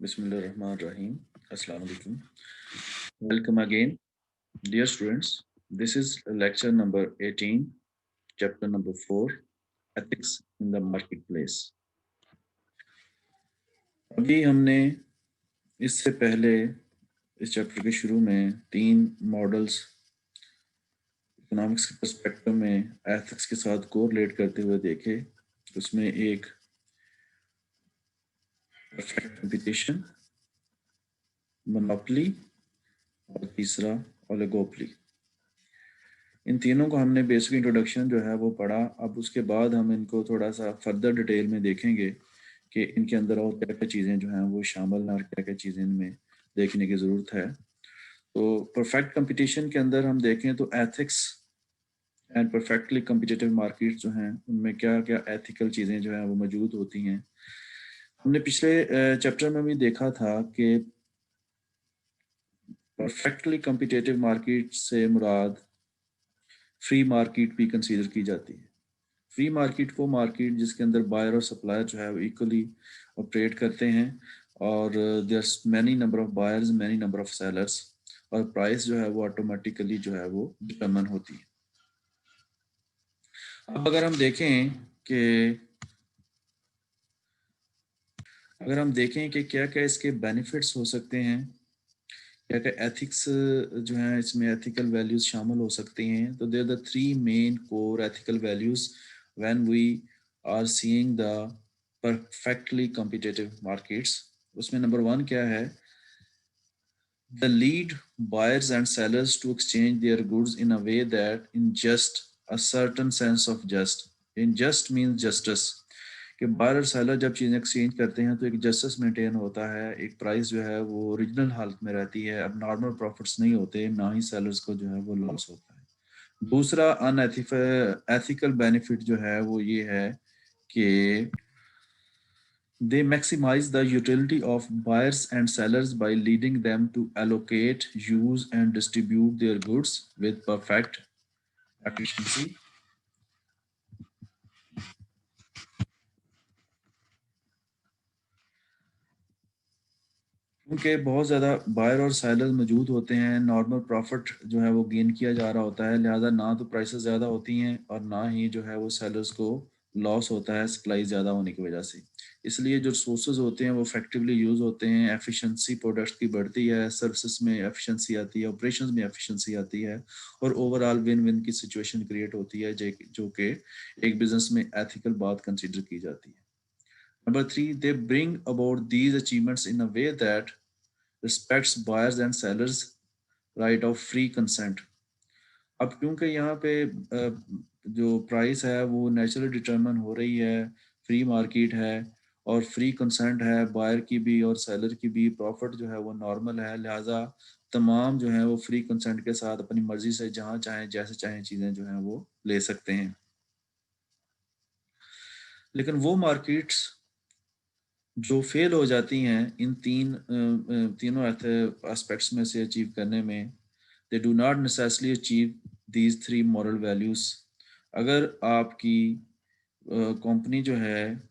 Bismillahirrahmanirrahim. Assalamu alaikum. Welcome again, dear students. This is lecture number 18, chapter number 4, Ethics in the Marketplace. अभी हमने इससे पहले इस chapter के शुरू में 3 मॉडल्स इकोनॉमिक्स के पर्सपेक्टिव में एथिक्स के साथ कोरिलेट करते हुए देखे। उसमें एक परफेक्ट कंपटीशन, मोनोपोली और तीसरा ओलिगोपोली। इन तीनों को हमने बेसिक इंट्रोडक्शन जो है वो पढ़ा। अब उसके बाद हम इनको थोड़ा सा फर्दर डिटेल में देखेंगे कि इनके अंदर और क्या क्या चीज़ें जो हैं वो शामिल हैं और क्या क्या चीज़ें इनमें देखने की ज़रूरत है। तो परफेक्ट कंपटीशन के अंदर हम देखें तो ethics and perfectly competitive market जो हैं उनमें क्या क्या एथिकल चीज़ें जो हैं वो मौजूद होती हैं। हमने पिछले चैप्टर में भी देखा था कि परफेक्टली कम्पिटिटिव मार्केट से मुराद फ्री मार्केट भी कंसीडर की जाती है। फ्री मार्केट वो मार्केट जिसके अंदर बायर और सप्लायर जो है वो इक्वली ऑपरेट करते हैं और there many number of buyers, many number of sellers, और प्राइस जो है वो ऑटोमेटिकली जो है वो डिटरमिन होती है। अब अगर हम देखें कि क्या क्या इसके बेनिफिट्स हो सकते हैं, क्या क्या एथिक्स जो हैं इसमें एथिकल वैल्यूज शामिल हो सकती हैं, तो there the 3 main core ethical values when we are seeing the perfectly competitive markets. उसमें नंबर 1 क्या है? The lead buyers and sellers to exchange their goods in a way that in just a certain sense of just. In just means justice, कि buyer और seller जब चीज़ें exchange करते हैं तो एक जस्टिस मेंटेन होता है, एक प्राइस जो है वो ओरिजिनल हालत में रहती है। अब नॉर्मल प्रॉफिट्स नहीं होते, ना ही सेलर्स को जो है वो लॉस होता है। दूसरा अनएथिकल बेनिफिट जो है वो ये है कि they maximize the utility of buyers and sellers by leading them to allocate, use and distribute their goods with perfect efficiency. क्योंकि बहुत ज़्यादा बायर और सेलर मौजूद होते हैं, नॉर्मल प्रॉफिट जो है वो गेन किया जा रहा होता है, लिहाजा ना तो प्राइसेस ज़्यादा होती हैं और ना ही जो है वो सेलर्स को लॉस होता है सप्लाई ज़्यादा होने की वजह से। इसलिए जो रिसोर्सेज होते हैं वो इफेक्टिवली यूज़ होते हैं, एफिशिएंसी प्रोडक्ट्स की बढ़ती है, सर्विसेज में एफिशिएंसी आती है, ऑपरेशंस में एफिशिएंसी आती है और ओवरऑल विन विन की सिचुएशन क्रिएट होती है जो कि एक बिजनेस में एथिकल बात कंसिडर की जाती है। Number 3, they bring about these achievements in a way that respects buyers and sellers right of free consent. अब क्योंकि यहाँ पे जो प्राइस है वो नेचुरली डिटरमिन हो रही है, फ्री मार्केट है और फ्री कंसेंट है, बायर की भी और सेलर की भी, प्रॉफिट जो है वो नॉर्मल है, लिहाजा तमाम जो है वो फ्री कंसेंट के साथ अपनी मर्जी से जहाँ चाहें जैसे चाहें चीज़ें जो हैं वो ले सकते हैं। लेकिन वो मार्केट्स जो फेल हो जाती हैं इन तीनों एस्पेक्ट्स में से अचीव करने में, they do not necessarily achieve these 3 moral values. अगर आपकी कंपनी जो है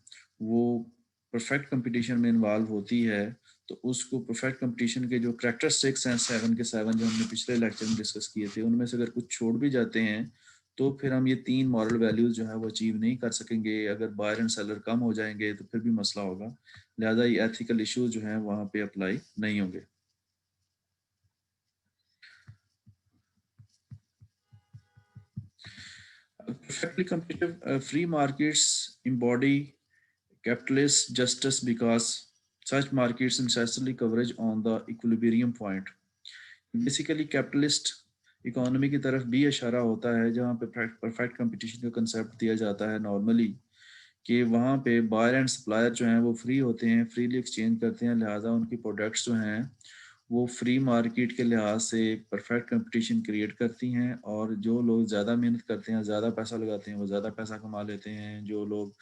वो परफेक्ट कंपटीशन में इन्वॉल्व होती है तो उसको परफेक्ट कंपटीशन के जो करेक्टरिस्टिक्स हैं 7 के 7 जो हमने पिछले लेक्चर में डिस्कस किए थे, उनमें से अगर कुछ छोड़ भी जाते हैं तो फिर हम ये 3 मॉरल वैल्यूज जो है वो अचीव नहीं कर सकेंगे। अगर बायर एंड सेलर कम हो जाएंगे तो फिर भी मसला होगा, लिहाजा ये एथिकल इश्यूज जो हैं वहाँ पे अप्लाई नहीं होंगे। Perfectly competitive free markets embody capitalist justice because such markets necessarily coverage on the equilibrium point. Basically capitalist economy की तरफ भी इशारा होता है जहाँ पे परफेक्ट कंपटीशन का कंसेप्ट दिया जाता है नॉर्मली, कि वहाँ पे बायर एंड सप्लायर जो हैं वो फ्री होते हैं, फ्रीली एक्सचेंज करते हैं, लिहाजा उनकी प्रोडक्ट्स जो हैं वो फ्री मार्केट के लिहाज से परफेक्ट कंपटीशन क्रिएट करती हैं और जो लोग ज़्यादा मेहनत करते हैं, ज़्यादा पैसा लगाते हैं, वो ज़्यादा पैसा कमा लेते हैं, जो लोग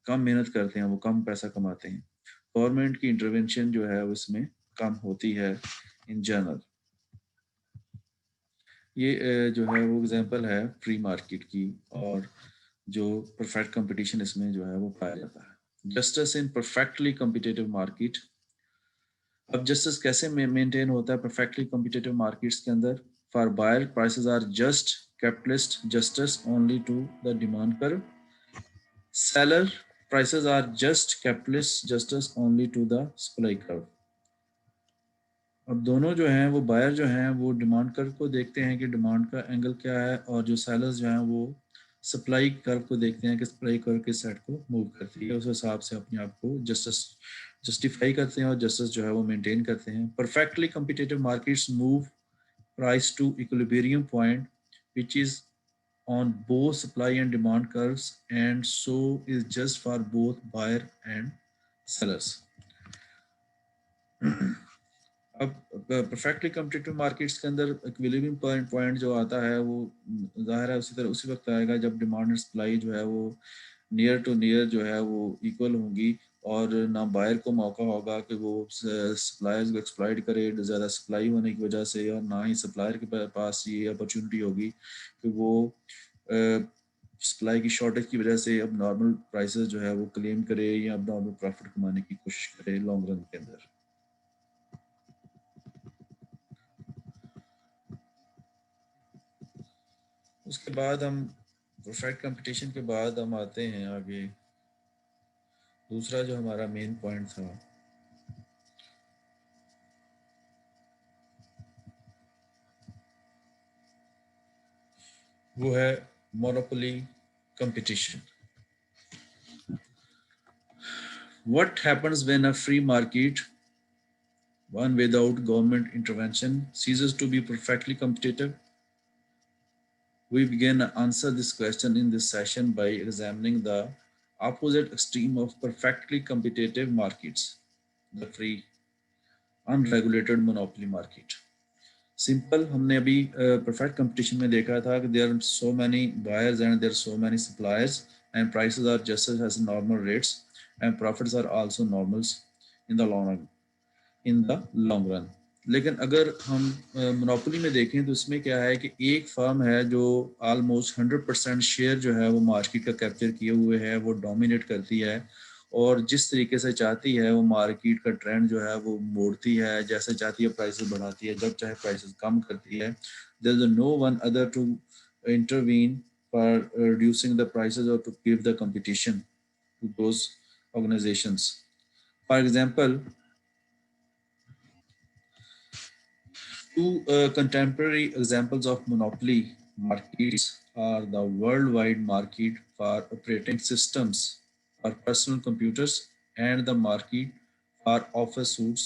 कम मेहनत करते हैं वो कम पैसा कमाते हैं। गवर्नमेंट की इंटरवेंशन जो है उसमें कम होती है इन जनरल। ये जो है वो एग्जांपल है फ्री मार्केट की और जो परफेक्ट कंपटीशन इसमें जो है वो पाया जाता है। Justice in perfectly competitive market अब जस्टिस कैसे मेंटेन होता है परफेक्टली कॉम्पिटिटिव मार्केट्स के अंदर? For buyer prices are just capitalist justice only to the demand curve. Seller prices are just capitalist justice only to the supply curve. अब दोनों जो हैं वो बायर जो हैं वो डिमांड कर्व को देखते हैं कि डिमांड का एंगल क्या है, और जो सेलर्स जो हैं वो सप्लाई कर्व को देखते हैं कि सप्लाई कर्व किस साइड को मूव करती है, उस हिसाब से अपने आप को जस्टिफाई करते हैं और जस्टिस जो है वो मेंटेन करते हैं. Perfectly competitive markets move price to equilibrium point which is on both supply and demand curves, and so is just for both buyer and sellers. अब परफेक्टली कॉम्पिटिटिव मार्केट्स के अंदर इक्विलिब्रियम पॉइंट जो आता है वो जाहिर है उसी तरह उसी वक्त आएगा जब डिमांड एंड सप्लाई जो है वो नियर टू नियर जो है वो इक्वल होंगी, और ना बायर को मौका होगा कि वो सप्लायर्स को एक्सप्लॉइट करे ज़्यादा सप्लाई होने की वजह से, और ना ही सप्लायर के पास ये अपॉर्चुनिटी होगी कि वो सप्लाई की शॉर्टेज की वजह से अब नॉर्मल प्राइसेस जो है वो क्लेम करे या अब नॉर्मल प्रॉफिट कमाने की कोशिश करे लॉन्ग रन के अंदर. उसके बाद हम परफेक्ट कंपटीशन के बाद हम आते हैं आगे दूसरा जो हमारा मेन पॉइंट था वो है monopoly competition. What happens when a free market, one without government intervention, ceases to be perfectly competitive? We begin to answer this question in this session by examining the opposite extreme of perfectly competitive markets, the free, unregulated monopoly market. Simple हमने अभी perfect competition में देखा था कि there are so many buyers and there so many suppliers and prices are just as normal rates and profits are also normals in the long run. लेकिन अगर हम monopoly में देखें तो इसमें क्या है कि एक फर्म है जो ऑलमोस्ट 100% शेयर जो है वो मार्केट का कैप्चर किए हुए है, वो डोमिनेट करती है और जिस तरीके से चाहती है वो मार्केट का ट्रेंड जो है वो मोड़ती है, जैसे चाहती है प्राइसेस बढ़ाती है, जब चाहे प्राइसेस कम करती है. There is no one other to intervene for reducing the prices or to give the competition to those organizations. For example, two contemporary examples of monopoly markets are the worldwide market for operating systems for personal computers and the market for office suites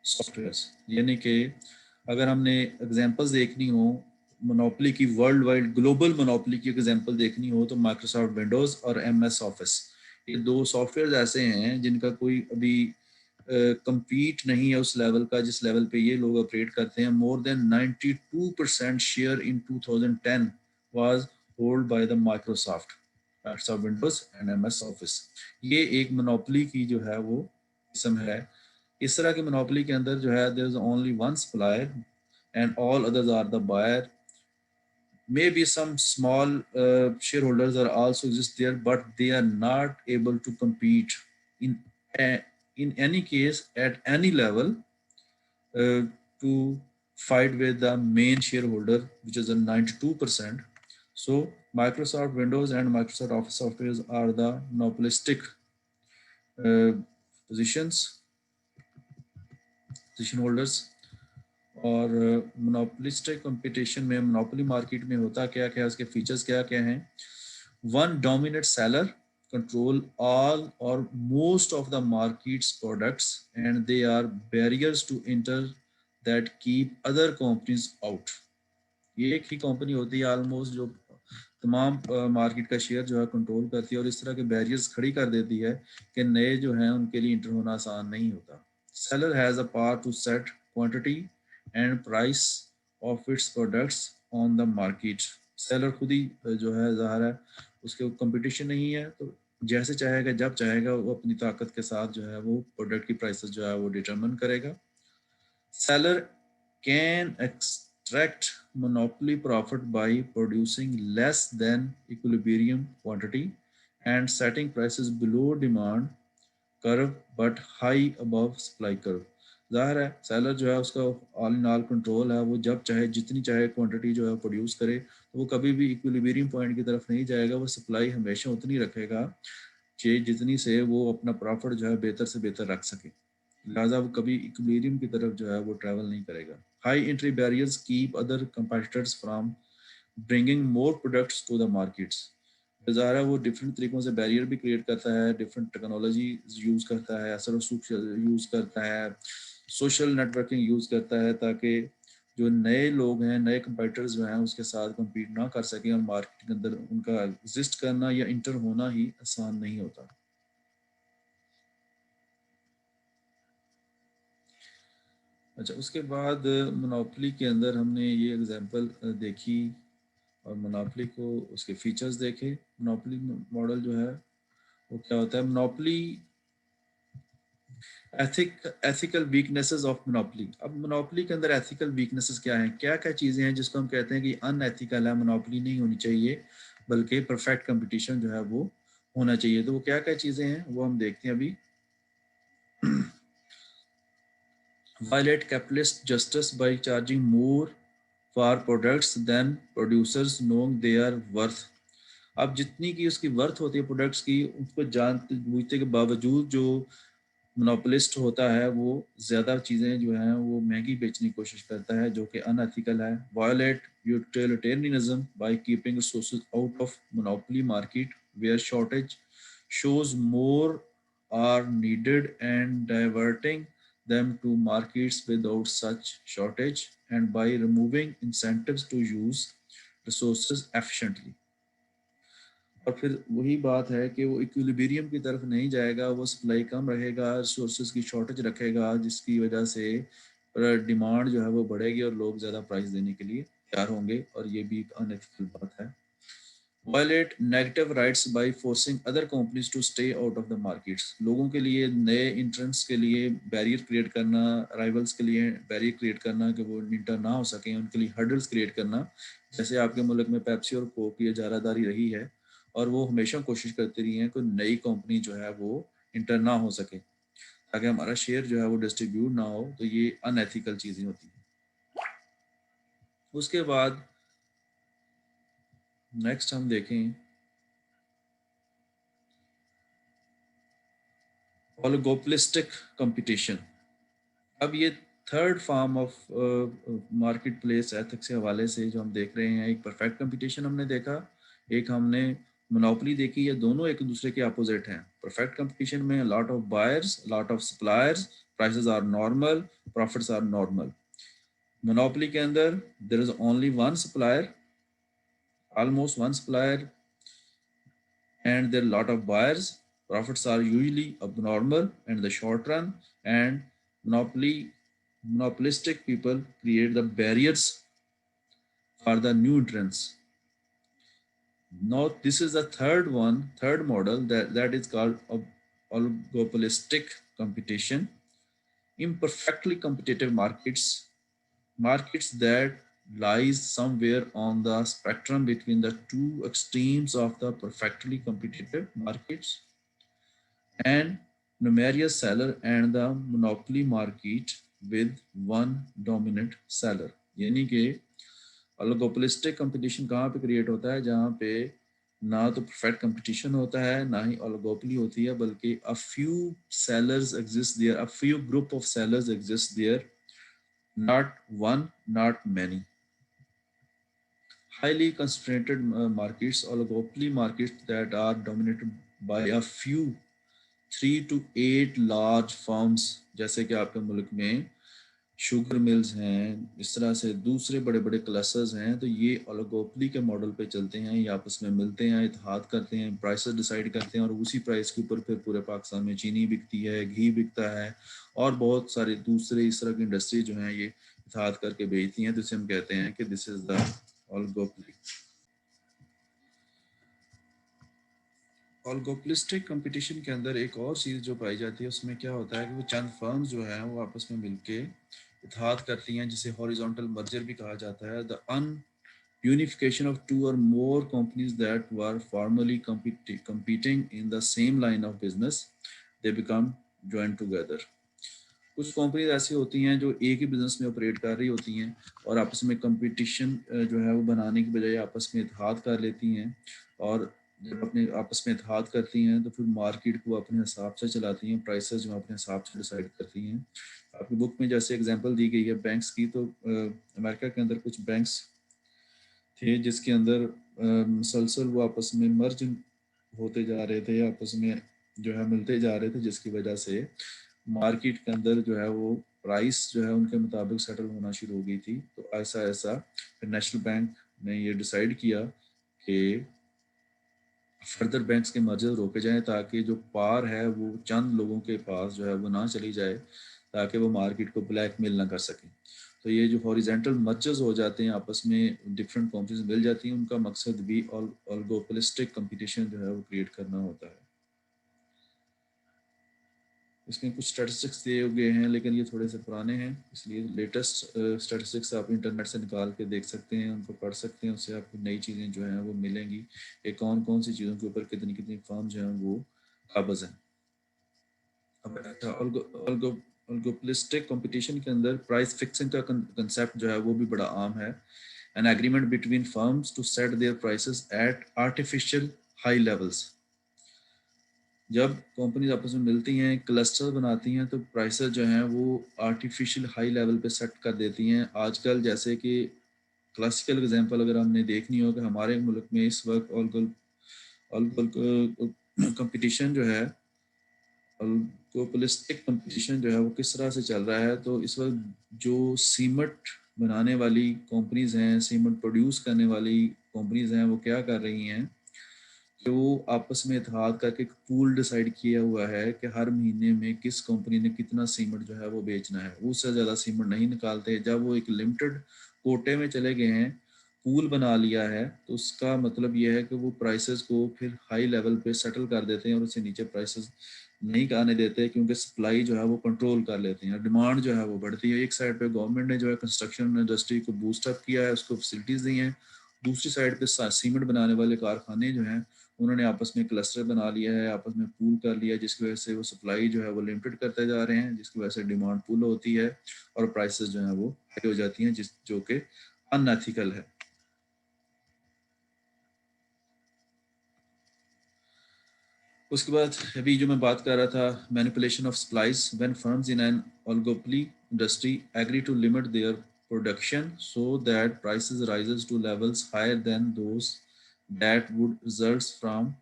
softwares. यानी कि अगर हमने examples देखनी हो monopoly की, world wide global monopoly की example देखनी हो तो माइक्रोसॉफ्ट विंडोज़ और एमएस ऑफिस, ये दो सॉफ्टवेयर ऐसे हैं जिनका कोई अभी compete नहीं है उस लेवल का जिस लेवल पे ये लोग ऑपरेट करते हैं. More than 92% share in 2010 was hold by the Microsoft Windows and MS office. ये एक मोनोपोली की जो है वो किस्म है. इस तरह की मोनोपोली के अंदर जो है there is only one supplier and all others are the buyer. Maybe some small shareholders are also exist there, but they are not able to compete in a, in any case at any level uh, to fight with the main shareholder, which is a 92%. So Microsoft Windows and Microsoft Office softwares are the monopolistic uh, position holders. और monopolistic competition में monopoly market में होता क्या क्या, उसके features क्या क्या हैं. One dominate seller control all or most of the market's products and they are barriers to enter that keep other companies out. ये एक ही कंपनी होती है ऑलमोस्ट जो तमाम मार्केट का शेयर जो है कंट्रोल करती है और इस तरह के बैरियर्स खड़ी कर देती है कि नए जो हैं उनके लिए इंटर होना आसान नहीं होता. Seller has a power to set quantity and price of its products on the market. Seller खुद ही जो है ज़ाहिर है उसके कंपटीशन नहीं है तो जैसे चाहेगा जब चाहेगा वो अपनी ताकत के साथ जो है वो प्रोडक्ट की प्राइसेस जो है वो डिटरमिन करेगा. Seller can extract monopoly profit by producing less than equilibrium quantity and setting prices below demand curve but high above supply curve. ज़ाहिर है सेलर जो है उसका ऑल इन ऑल कंट्रोल है, वो जब चाहे जितनी चाहे क्वांटिटी जो है प्रोड्यूस करे, तो वो कभी भी इक्विलिब्रियम पॉइंट की तरफ नहीं जाएगा, वो सप्लाई हमेशा उतनी रखेगा कि जितनी से वो अपना प्रॉफिट जो है बेहतर से बेहतर रख सके, लिहाजा वो कभी इक्विलिब्रियम की तरफ जो है वो ट्रैवल नहीं करेगा। High entry barriers keep other competitors from bringing more products to the markets. ज़ाहिर है वो डिफरेंट तरीकों से बैरियर भी क्रिएट करता है, डिफरेंट टेक्नोलॉजी यूज़ करता है, असर रसूख यूज़ करता है, सोशल नेटवर्किंग यूज़ करता है, ताकि जो नए लोग हैं, नए कंपटीटर्स जो हैं उसके साथ compete ना कर सकें और मार्केट के अंदर उनका एग्जिस्ट करना या इंटर होना ही आसान नहीं होता। अच्छा, उसके बाद मोनोपोली के अंदर हमने ये एग्जांपल देखी और मोनोपोली को उसके फीचर्स देखे। मोनोपोली मॉडल जो है वो क्या होता है? Monopoly ethical weaknesses of monopoly. अब मोनोपोली के अंदर एथिकल वीकनेसेस क्या हैं, क्या क्या चीज़ें हैं जिसको हम कहते हैं कि अनएथिकल है, मोनोपोली नहीं होनी चाहिए, बल्कि परफेक्ट कंपटीशन जो है वो होना चाहिए। तो वो क्या क्या चीज़ें हैं वो हम देखते हैं अभी। Violate capitalist justice by charging more for products than producers knowing their worth. अब जितनी की उसकी वर्थ होती है प्रोडक्ट्स की, उसको जानते बूझते के बावजूद जो मोनोपोलिस्ट होता है वो ज़्यादा चीज़ें जो हैं वो महंगी बेचने की कोशिश करता है, जो कि अनएथिकल है। Violate utilitarianism by keeping resources out of monopoly market where shortage shows more are needed and diverting them to markets without such shortage, and by removing incentives to use resources efficiently। और फिर वही बात है कि वो equilibrium की तरफ नहीं जाएगा, वो सप्लाई कम रहेगा, रिसोर्सेज की शॉर्टेज रखेगा, जिसकी वजह से डिमांड जो है वो बढ़ेगी और लोग ज़्यादा प्राइस देने के लिए तैयार होंगे, और ये भी एक अनएथिकल बात है। Violate negative rights by forcing other companies to stay out of the markets. लोगों के लिए, नए इंट्रेंट्स के लिए बैरियर क्रिएट करना, राइवल्स के लिए बैरियर क्रिएट करना कि वो इंटर ना हो सकें, उनके लिए हर्डल्स क्रिएट करना। जैसे आपके मुल्क में पेप्सी और कोक की इजारादारी रही है, और वो हमेशा कोशिश करती रही हैं कि नई कंपनी जो है वो इंटर ना हो सके, ताकि हमारा शेयर जो है वो डिस्ट्रीब्यूट ना हो। तो ये अनएथिकल चीज़ें होती हैं। उसके बाद नेक्स्ट हम देखें ओलिगोपोलिस्टिक कंपटीशन। अब ये third form of market place ethics के हवाले से जो हम देख रहे हैं, एक परफेक्ट कंपटीशन हमने देखा, एक हमने मोनोपोली देखी। ये दोनों एक दूसरे के अपोजिट हैं। परफेक्ट कंपटीशन में lot of buyers, lot of suppliers, prices are normal, profits are normal. Monopoly के अंदर there is only one supplier, almost one supplier, and there are a lot of buyers. Profits are usually abnormal in the short run, and monopolistic people create the barriers for the new entrants. Now, this is the third model that is called oligopolistic competition. Imperfectly competitive markets that lies somewhere on the spectrum between the two extremes of the perfectly competitive markets and numerous seller and the monopoly market with one dominant seller। यानी कि oligopolistic competition कहाँ पे create होता है? जहाँ पे ना तो परफेक्ट कंपटीशन होता है, ना ही ओलिगोपोली होती है, बल्कि a few sellers exist there, a few group of sellers exist there, not one, not many। Highly concentrated markets, oligopoly markets that are dominated by a few 3 to 8 large firms, जैसे कि आपके मुल्क में sugar mills हैं, इस तरह से दूसरे बड़े बड़े क्लस्टर्स हैं। तो ये ओलिगोपोली के मॉडल पे चलते हैं, ये आपस में मिलते हैं, इत्तेहाद करते हैं, प्राइसेस डिसाइड करते हैं, और उसी प्राइस के ऊपर फिर पूरे पाकिस्तान में चीनी बिकती है, घी बिकता है, और बहुत सारे दूसरे इस तरह की इंडस्ट्री जो हैं ये इत्तेहाद करके बेचती हैं। तो इसे हम कहते हैं कि this is the oligopoly. Oligopolistic competition के अंदर एक और चीज़ जो पाई जाती है, उसमें क्या होता है कि वो चंद फर्म्स जो हैं वो आपस में मिलके इत्तेहाद करती हैं, जिसे हॉरिजॉन्टल मर्जर भी कहा जाता है। The unification of two or more companies that were formerly competing in the same line of business, they become joined together। कुछ कंपनीज ऐसी होती हैं जो एक ही बिजनेस में ऑपरेट कर रही होती हैं और आपस में कंपटीशन जो है वो बनाने की बजाय आपस में इत्तेहाद कर लेती हैं, और जब अपने आपस में इत्तेहाद करती हैं तो फिर मार्केट को अपने हिसाब से चलाती हैं, प्राइसेस जो अपने हिसाब से डिसाइड करती हैं। आपकी बुक में जैसे एग्जांपल दी गई है बैंक्स की, तो अमेरिका के अंदर कुछ बैंक्स थे जिसके अंदर मुसलसल वो आपस में मर्ज होते जा रहे थे, आपस में जो है मिलते जा रहे थे, जिसकी वजह से मार्केट के अंदर जो है वो प्राइस जो है उनके मुताबिक सेटल होना शुरू हो गई थी। तो ऐसा ऐसा फिर नेशनल बैंक ने ये डिसाइड किया कि फर्दर बैंक्स के मर्जर रोके जाएं ताकि जो पार है वो चंद लोगों के पास जो है वो ना चली जाए, ताकि वो मार्केट को ब्लैकमेल ना कर सकें। तो ये जो हॉरिजेंटल मर्जर्स हो जाते हैं आपस में, डिफरेंट कंपनीज मिल जाती हैं, उनका मकसद भी ऑलिगोपोलिस्टिक कंपटीशन जो है वो क्रिएट करना होता है। इसमें कुछ स्टैटिस्टिक्स दिए हुए हैं लेकिन ये थोड़े से पुराने हैं, इसलिए लेटेस्ट स्टैटिस्टिक्स आप इंटरनेट से निकाल के देख सकते हैं, उनको पढ़ सकते हैं, उससे आपको नई चीज़ें जो हैं वो मिलेंगी कि कौन कौन सी चीज़ों के ऊपर कितनी कितनी फर्म जो हैं वो काबज़ हैं। अब अच्छा, ओलिगोपोलिस्टिक कंपटीशन के अंदर प्राइस फिक्सिंग का कंसेप्ट जो है वो भी बड़ा आम है। An agreement between firms to set their prices at artificial high levels. जब कंपनीज आपस में मिलती हैं, क्लस्टर बनाती हैं, तो प्राइसेस जो हैं वो आर्टिफिशियल हाई लेवल पे सेट कर देती हैं। आजकल जैसे कि क्लासिकल एग्जांपल अगर हमने देखनी हो कि हमारे मुल्क में इस वक्त कंपटीशन जो है, ऑलिगोपोलिस्टिक कंपटीशन जो है वो किस तरह से चल रहा है। तो इस वक्त जो सीमेंट बनाने वाली कंपनीज हैं, सीमेंट प्रोड्यूस करने वाली कंपनीज हैं, वो क्या कर रही हैं कि वो आपस में इत्तेहाद करके एक पूल डिसाइड किया हुआ है कि हर महीने में किस कंपनी ने कितना सीमेंट जो है वो बेचना है। वो उससे ज़्यादा सीमेंट नहीं निकालते। जब वो एक लिमिटेड कोटे में चले गए हैं, पूल बना लिया है, तो उसका मतलब ये है कि वो प्राइसेस को फिर हाई लेवल पे सेटल कर देते हैं और उससे नीचे प्राइसेस नहीं आने देते, क्योंकि सप्लाई जो है वो कंट्रोल कर लेते हैं, डिमांड जो है वो बढ़ती है। एक साइड पे गवर्नमेंट ने जो है कंस्ट्रक्शन इंडस्ट्री को बूस्टअप किया है, उसको फैसिलिटीज़ दी हैं। दूसरी साइड पे सीमेंट बनाने वाले कारखाने जो हैं उन्होंने आपस में क्लस्टर बना लिया है, आपस में पूल कर लिया है, जिसकी वजह से वो सप्लाई जो है वो लिमिटेड करते जा रहे हैं, जिसकी वजह से डिमांड पुल होती है और प्राइसेस जो है वो हाई हो जाती हैं, जिस जो कि अनएथिकल है। उसके बाद अभी जो मैं बात कर रहा था, manipulation of supplies when firms in an oligopoly industry agree to limit their production so that prices rises to levels higher than those that would results from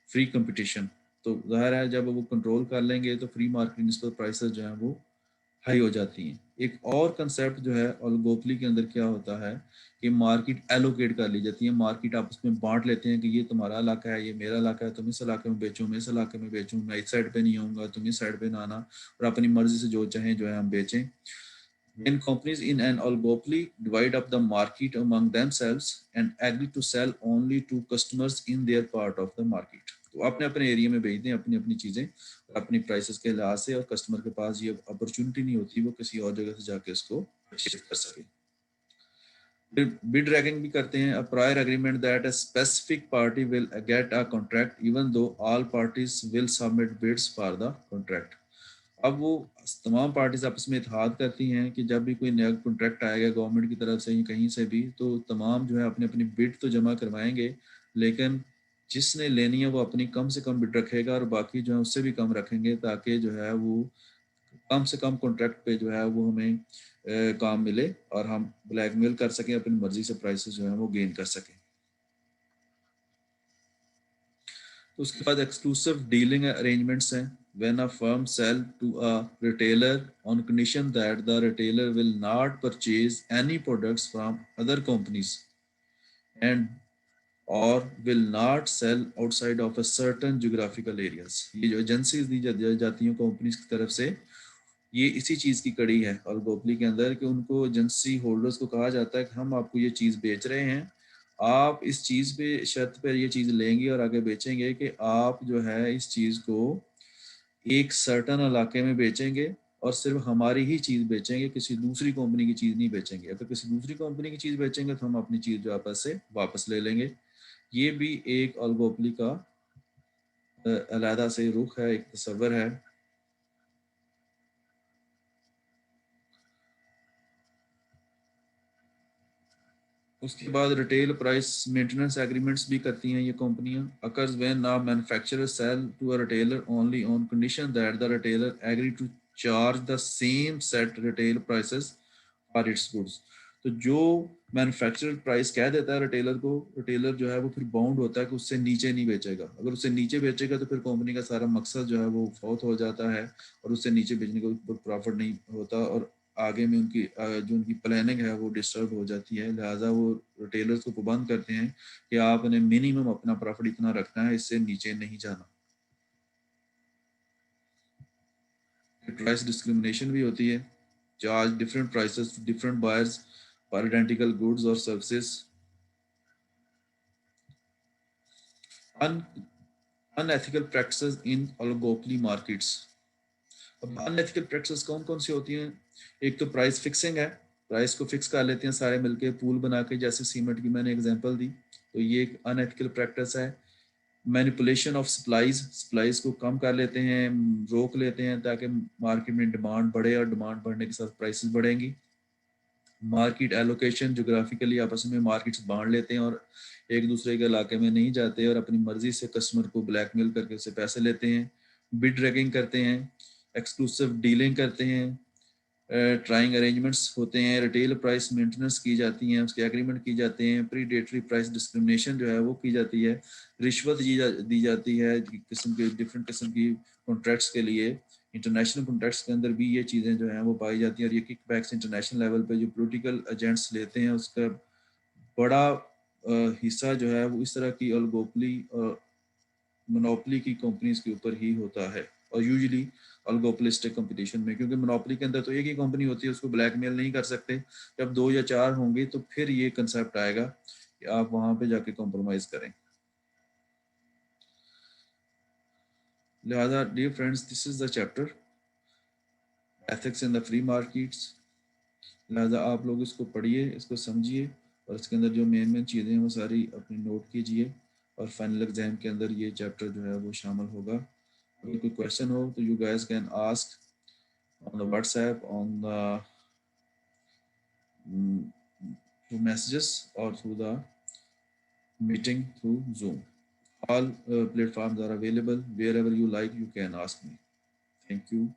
free competition. तो ज़ाहिर है जब वो कंट्रोल कर लेंगे तो फ्री मार्केट पर prices जो हैं वो हाई हो जाती हैं। एक और कंसेप्ट जो है ओलिगोपोली के अंदर क्या होता है कि मार्केट एलोकेट कर ली जाती है, मार्केट आपस में बांट लेते हैं कि ये तुम्हारा इलाका है, ये मेरा इलाका है, तुम इस इलाके में बेचो, मैं इस इलाके में बेचूं, मैं इस साइड पे नहीं आऊँगा, तुम इस साइड पे ना आना, और अपनी मर्जी से जो चाहें जो है हम बेचें। When companies in an oligopoly divide up the market among themselves and agree to sell only to customers in their part of the market, तो अपने अपने एरिया में बेच दें अपनी अपनी चीज़ें और अपनी प्राइसेस के लिहाज से, और कस्टमर के पास ये अपॉर्चुनिटी नहीं होती वो किसी और जगह से जाके इसको परचेज कर सके। बिड रैगिंग भी करते हैं। A prior agreement that a specific party will get a contract even though all parties will submit bids for the contract. अब वो तमाम पार्टीज आपस में इत्तेहाद करती हैं कि जब भी कोई नया कॉन्ट्रैक्ट आएगा गवर्नमेंट की तरफ से या कहीं से भी, तो तमाम जो है अपनी अपनी बिड तो जमा करवाएंगे, लेकिन जिसने लेनी है वो अपनी कम से कम बिड रखेगा और बाकी जो है उससे भी कम रखेंगे, ताकि जो है वो कम से कम कॉन्ट्रैक्ट पे जो है वो हमें काम मिले और हम ब्लैकमेल कर सकें, अपनी मर्जी से प्राइसेस जो है वो गेन कर सकें। तो उसके बाद एक्सक्लूसिव डीलिंग अरेंजमेंट्स हैं। When a firm sell to a retailer on condition that the retailer will not purchase any products from other companies and और will not sell outside of a certain geographical areas. ये जो agencies दी जाती हैं companies की तरफ से, ये इसी चीज़ की कड़ी है ओलिगोपोली के अंदर कि उनको एजेंसी होल्डर्स को कहा जाता है कि हम आपको ये चीज़ बेच रहे हैं, आप इस चीज़ पे शर्त पर ये चीज़ लेंगे और आगे बेचेंगे कि आप जो है इस चीज़ को एक सर्टन इलाके में बेचेंगे और सिर्फ हमारी ही चीज़ बेचेंगे, किसी दूसरी कंपनी की चीज़ नहीं बेचेंगे। अगर किसी दूसरी कंपनी की चीज़ बेचेंगे तो हम अपनी चीज़ जो आपस से वापस ले लेंगे। ये भी एक ओलिगोपोली का अलहदा से रुख है, एक तस्वर है। उसके बाद रिटेल प्राइस मेंटेनेंस एग्रीमेंट्स भी करती हैं ये कंपनियां। Occurs when a manufacturer sell to a retailer only on condition that the retailer agree to charge the same set retail prices for its goods. तो जो मैन्युफैक्चरर प्राइस कह देता है रिटेलर को, रिटेलर जो है वो फिर बाउंड होता है कि उससे नीचे नहीं बेचेगा। अगर उससे नीचे बेचेगा तो फिर कंपनी का सारा मकसद जो है वो फौत हो जाता है और उससे नीचे बेचने का प्रॉफिट नहीं होता और आगे में उनकी जो उनकी प्लानिंग है वो डिस्टर्ब हो जाती है। लिहाजा वो रिटेलर्स को पाबंद करते हैं कि आपने मिनिमम अपना प्रॉफिट इतना रखना है, इससे नीचे नहीं जाना। प्राइस डिस्क्रिमिनेशन भी होती है, charge different prices to different buyers for identical goods और services. Unethical practices in oligopoly markets. अब अनएथिकल प्रैक्टिसेस कौन कौन सी होती हैं? एक तो प्राइस फिक्सिंग है, प्राइस को फिक्स कर लेते हैं सारे मिलके पूल बना के, जैसे सीमेंट की मैंने एग्जांपल दी, तो ये एक अनएथिकल प्रैक्टिस है। मैनिपुलेशन ऑफ सप्लाईज, सप्लाईज को कम कर लेते हैं, रोक लेते हैं ताकि मार्केट में डिमांड बढ़े और डिमांड बढ़ने के साथ प्राइसेस बढ़ेंगी। मार्केट एलोकेशन, जोग्राफिकली आपस में मार्केट्स बांट लेते हैं और एक दूसरे के इलाके में नहीं जाते और अपनी मर्जी से कस्टमर को ब्लैकमेल करके उससे पैसे लेते हैं। बिड रैगिंग करते हैं, एक्सक्लूसिव डीलिंग करते हैं, ट्राइंग अरेंजमेंट्स होते हैं, रिटेल प्राइस मेंटेनेंस की जाती हैं, उसके एग्रीमेंट की जाते हैं, प्रीडेटरी प्राइस डिस्क्रिमिनेशन जो है वो की जाती है, रिश्वत दी जाती है किस्म के डिफरेंट किस्म की कॉन्ट्रैक्ट्स के लिए। इंटरनेशनल कॉन्ट्रैक्ट्स के अंदर भी ये चीज़ें जो हैं वो पाई जाती हैं और ये किकबैक्स इंटरनेशनल लेवल पे जो पॉलिटिकल एजेंट्स लेते हैं उसका बड़ा हिस्सा जो है वो इस तरह की ओलिगोपोली और मोनोपोली की कंपनीज के ऊपर ही होता है। और यूजुअली ओलिगोपोलिस्टिक कंपटीशन में, क्योंकि मोनोपोली के अंदर तो एक ही कंपनी होती है, उसको ब्लैकमेल नहीं कर सकते। जब दो या चार होंगे तो फिर ये कंसेप्ट आएगा कि आप वहां पे जाके कॉम्प्रोमाइज करें। लिहाजा dear friends, this is the chapter ethics in the free markets. लिहाजा आप लोग इसको पढ़िए, इसको समझिए और इसके अंदर जो मेन मेन चीज़ें हैं वो सारी अपनी नोट कीजिए और फाइनल एग्जाम के अंदर ये चैप्टर जो है वो शामिल होगा। अगर कोई क्वेश्चन हो तो you guys can ask on the WhatsApp, on the through messages or through the meeting through Zoom. All platforms are available. Wherever you like, you can ask me. Thank you.